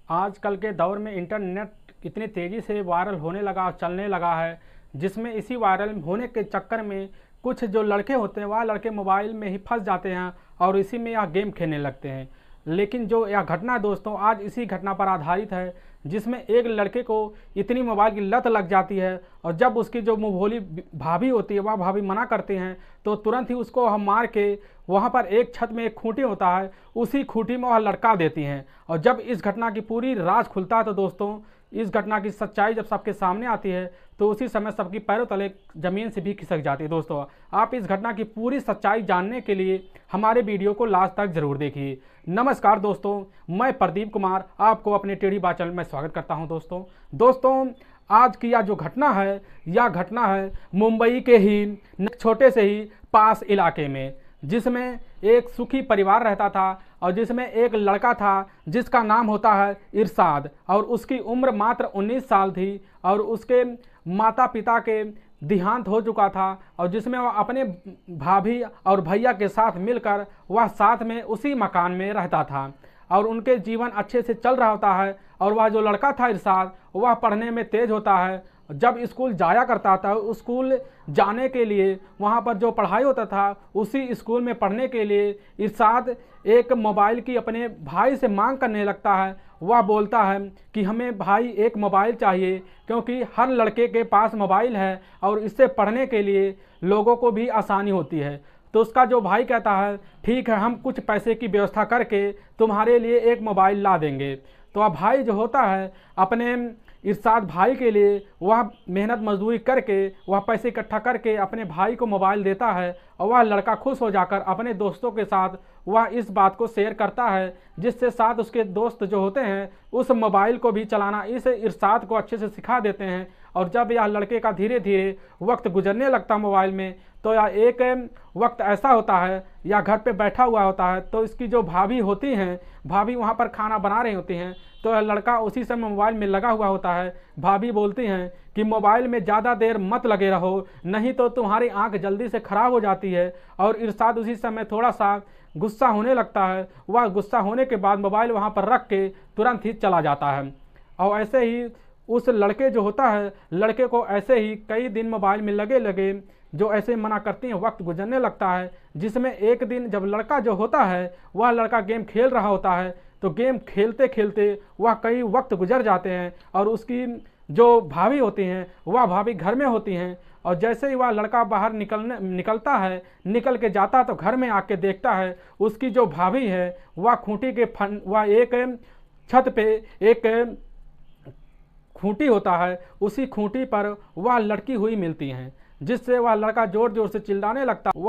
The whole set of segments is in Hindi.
आजकल के दौर में इंटरनेट इतनी तेज़ी से वायरल होने लगा, चलने लगा है, जिसमें इसी वायरल होने के चक्कर में कुछ जो लड़के होते हैं वह लड़के मोबाइल में ही फंस जाते हैं और इसी में यह गेम खेलने लगते हैं। लेकिन जो यह घटना दोस्तों आज इसी घटना पर आधारित है, जिसमें एक लड़के को इतनी मोबाइल की लत लग जाती है और जब उसकी जो मुँह भोली भाभी होती है वह भाभी मना करते हैं तो तुरंत ही उसको हम मार के वहाँ पर एक छत में एक खूंटी होता है, उसी खूंटी में वह लटका देती हैं। और जब इस घटना की पूरी राज खुलता है तो दोस्तों इस घटना की सच्चाई जब सबके सामने आती है तो उसी समय सबकी पैरों तले ज़मीन से भी खिसक जाती है। दोस्तों आप इस घटना की पूरी सच्चाई जानने के लिए हमारे वीडियो को लास्ट तक जरूर देखिए। नमस्कार दोस्तों, मैं प्रदीप कुमार आपको अपने टेढ़ी बात चैनल में स्वागत करता हूं। दोस्तों आज की यह जो घटना है, यह घटना है मुंबई के ही छोटे से ही पास इलाके में, जिसमें एक सुखी परिवार रहता था और जिसमें एक लड़का था जिसका नाम होता है इरशाद और उसकी उम्र मात्र 19 साल थी और उसके माता पिता के देहांत हो चुका था और जिसमें वह अपने भाभी और भैया के साथ मिलकर वह साथ में उसी मकान में रहता था और उनके जीवन अच्छे से चल रहा होता है। और वह जो लड़का था इरशाद वह पढ़ने में तेज होता है। जब स्कूल जाया करता था, स्कूल जाने के लिए वहाँ पर जो पढ़ाई होता था उसी स्कूल में पढ़ने के लिए इरशाद एक मोबाइल की अपने भाई से मांग करने लगता है। वह बोलता है कि हमें भाई एक मोबाइल चाहिए, क्योंकि हर लड़के के पास मोबाइल है और इससे पढ़ने के लिए लोगों को भी आसानी होती है। तो उसका जो भाई कहता है ठीक है, हम कुछ पैसे की व्यवस्था करके तुम्हारे लिए एक मोबाइल ला देंगे। तो अब भाई जो होता है अपने इरशाद भाई के लिए वह मेहनत मजदूरी करके वह पैसे इकट्ठा करके अपने भाई को मोबाइल देता है और वह लड़का खुश हो जाकर अपने दोस्तों के साथ वह इस बात को शेयर करता है, जिससे साथ उसके दोस्त जो होते हैं उस मोबाइल को भी चलाना इस इरशाद को अच्छे से सिखा देते हैं। और जब यह लड़के का धीरे धीरे वक्त गुजरने लगता मोबाइल में तो यह एक वक्त ऐसा होता है या घर पे बैठा हुआ होता है तो इसकी जो भाभी होती हैं, भाभी वहाँ पर खाना बना रही होती हैं तो यह लड़का उसी समय मोबाइल में लगा हुआ होता है। भाभी बोलती हैं कि मोबाइल में ज़्यादा देर मत लगे रहो, नहीं तो तुम्हारी आंख जल्दी से ख़राब हो जाती है। और इरशाद उसी समय थोड़ा सा गुस्सा होने लगता है। वह गुस्सा होने के बाद मोबाइल वहाँ पर रख के तुरंत ही चला जाता है। और ऐसे ही उस लड़के जो होता है, लड़के को ऐसे ही कई दिन मोबाइल में लगे लगे जो ऐसे मना करती हैं वक्त गुजरने लगता है। जिसमें एक दिन जब लड़का जो होता है वह लड़का गेम खेल रहा होता है तो गेम खेलते खेलते वह कई वक्त गुजर जाते हैं और उसकी जो भाभी होती हैं वह भाभी घर में होती हैं। और जैसे ही वह लड़का बाहर निकलता है, निकल के जाता है तो घर में आके देखता है उसकी जो भाभी है वह खूंटी के वह एक छत पे एक खूंटी होता है, उसी खूंटी पर वह लटकी हुई मिलती हैं, जिससे वह लड़का जोर जोर से चिल्लाने लगता है।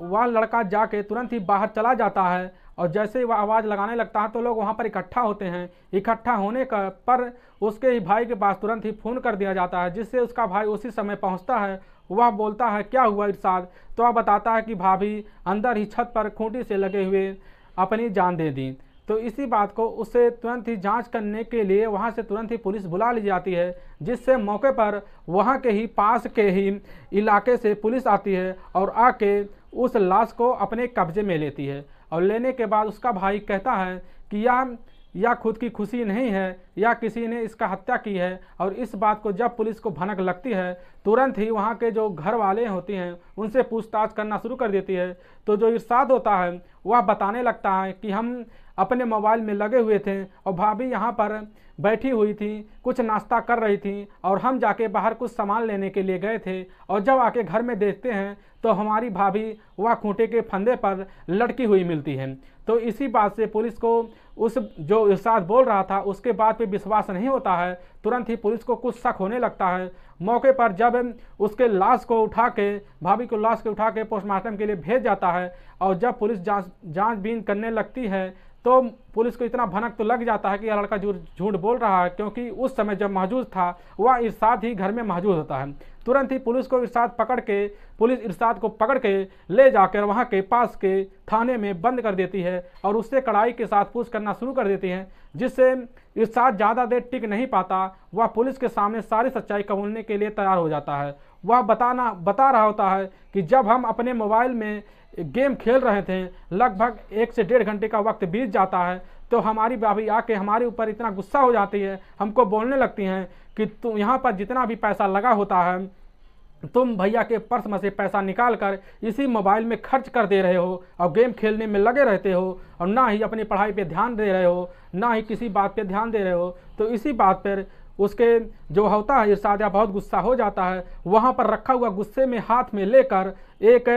वह लड़का जाके तुरंत ही बाहर चला जाता है और जैसे ही वह आवाज़ लगाने लगता है तो लोग वहाँ पर इकट्ठा होते हैं। इकट्ठा होने का पर उसके ही भाई के पास तुरंत ही फ़ोन कर दिया जाता है, जिससे उसका भाई उसी समय पहुँचता है। वह बोलता है क्या हुआ इरशाद, तो वह बताता है कि भाभी अंदर ही छत पर खूंटी से लगे हुए अपनी जान दे दी। तो इसी बात को उससे तुरंत ही जांच करने के लिए वहां से तुरंत ही पुलिस बुला ली जाती है, जिससे मौके पर वहां के ही पास के ही इलाके से पुलिस आती है और आके उस लाश को अपने कब्जे में लेती है। और लेने के बाद उसका भाई कहता है कि या खुद की खुशी नहीं है या किसी ने इसका हत्या की है। और इस बात को जब पुलिस को भनक लगती है तुरंत ही वहाँ के जो घर वाले होती हैं उनसे पूछताछ करना शुरू कर देती है। तो जो इरशाद होता है वह बताने लगता है कि हम अपने मोबाइल में लगे हुए थे और भाभी यहाँ पर बैठी हुई थी, कुछ नाश्ता कर रही थी और हम जाके बाहर कुछ सामान लेने के लिए गए थे और जब आके घर में देखते हैं तो हमारी भाभी वह खूंटे के फंदे पर लटकी हुई मिलती है। तो इसी बात से पुलिस को उस जो इरशाद बोल रहा था उसके बात पे विश्वास नहीं होता है। तुरंत ही पुलिस को कुछ शक होने लगता है। मौके पर जब उसके लाश को उठा के भाभी को लाश को उठा के पोस्टमार्टम के लिए भेज जाता है और जब पुलिस जांचबीन करने लगती है तो पुलिस को इतना भनक तो लग जाता है कि यह लड़का झूठ बोल रहा है, क्योंकि उस समय जब मौजूद था वह इरशाद ही घर में मौजूद होता है। तुरंत ही पुलिस इरशाद को पकड़ के ले जाकर वहाँ के पास के थाने में बंद कर देती है और उससे कड़ाई के साथ पूछ करना शुरू कर देती है, जिससे इरशाद ज़्यादा देर टिक नहीं पाता। वह पुलिस के सामने सारी सच्चाई कबूलने के लिए तैयार हो जाता है। वह बता रहा होता है कि जब हम अपने मोबाइल में गेम खेल रहे थे, लगभग 1 से 1.5 घंटे का वक्त बीत जाता है, तो हमारी भाभी आके हमारे ऊपर इतना गुस्सा हो जाती है, हमको बोलने लगती हैं कि तुम यहाँ पर जितना भी पैसा लगा होता है तुम भैया के पर्स में से पैसा निकाल कर इसी मोबाइल में खर्च कर दे रहे हो और गेम खेलने में लगे रहते हो और ना ही अपनी पढ़ाई पे ध्यान दे रहे हो, ना ही किसी बात पे ध्यान दे रहे हो। तो इसी बात पर उसके जो होता है इरशाद बहुत गुस्सा हो जाता है। वहाँ पर रखा हुआ गुस्से में हाथ में लेकर एक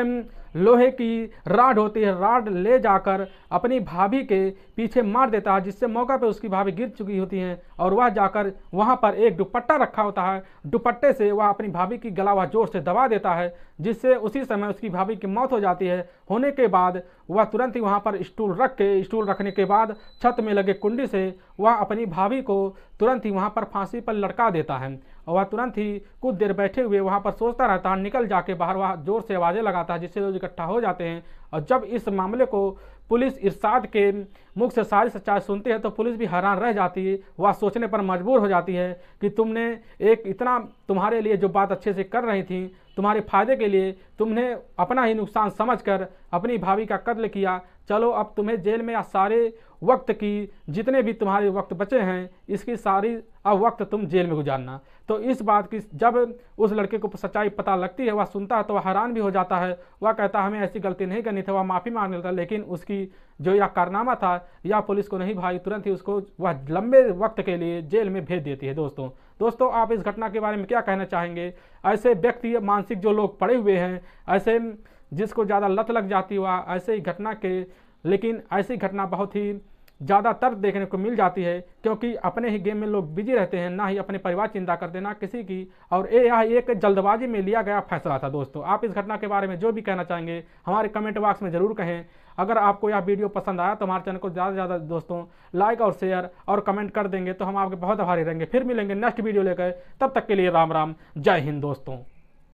लोहे की राड होती है, राड ले जाकर अपनी भाभी के पीछे मार देता है, जिससे मौका पे उसकी भाभी गिर चुकी होती हैं और वह जाकर वहाँ पर एक दुपट्टा रखा होता है, दुपट्टे से वह अपनी भाभी की गला वह जोर से दबा देता है, जिससे उसी समय उसकी भाभी की मौत हो जाती है। होने के बाद वह तुरंत ही वहाँ पर स्टूल रखने के बाद छत में लगे कुंडी से वह अपनी भाभी को तुरंत ही वहाँ पर फांसी पर लटका देता है और वह तुरंत ही कुछ देर बैठे हुए वहाँ पर सोचता रहता है। निकल जाके बाहर वह जोर से आवाज़ें लगाता है, जिससे लोग इकट्ठा हो जाते हैं। और जब इस मामले को पुलिस इरशाद के मुख से सारी सच्चाई सुनती है तो पुलिस भी हैरान रह जाती है। वह सोचने पर मजबूर हो जाती है कि तुमने एक इतना तुम्हारे लिए जो बात अच्छे से कर रही थी, तुम्हारे फायदे के लिए तुमने अपना ही नुकसान समझकर अपनी भाभी का कत्ल किया। चलो अब तुम्हें जेल में सारे वक्त की जितने भी तुम्हारे वक्त बचे हैं इसकी सारी अब वक्त तुम जेल में गुजारना। तो इस बात की जब उस लड़के को सच्चाई पता लगती है, वह सुनता है तो वह हैरान भी हो जाता है। वह कहता है हमें ऐसी गलती नहीं करनी थी, वह माफ़ी मांग लेता, लेकिन उसकी जो यह कारनामा था यह पुलिस को नहीं भाई, तुरंत ही उसको वह लंबे वक्त के लिए जेल में भेज देती है। दोस्तों आप इस घटना के बारे में क्या कहना चाहेंगे? ऐसे व्यक्ति मानसिक जो लोग पड़े हुए हैं, ऐसे जिसको ज़्यादा लत लग जाती हुआ ऐसे ही घटना के, लेकिन ऐसी घटना बहुत ही ज़्यादातर देखने को मिल जाती है क्योंकि अपने ही गेम में लोग बिजी रहते हैं, ना ही अपने परिवार चिंता करते, ना किसी की। और यह एक जल्दबाजी में लिया गया फैसला था। दोस्तों आप इस घटना के बारे में जो भी कहना चाहेंगे हमारे कमेंट बॉक्स में ज़रूर कहें। अगर आपको यह वीडियो पसंद आया तो हमारे चैनल को ज़्यादा से ज़्यादा दोस्तों लाइक और शेयर और कमेंट कर देंगे तो हम आपके बहुत आभारी रहेंगे। फिर मिलेंगे नेक्स्ट वीडियो लेकर, तब तक के लिए राम राम, जय हिंद दोस्तों।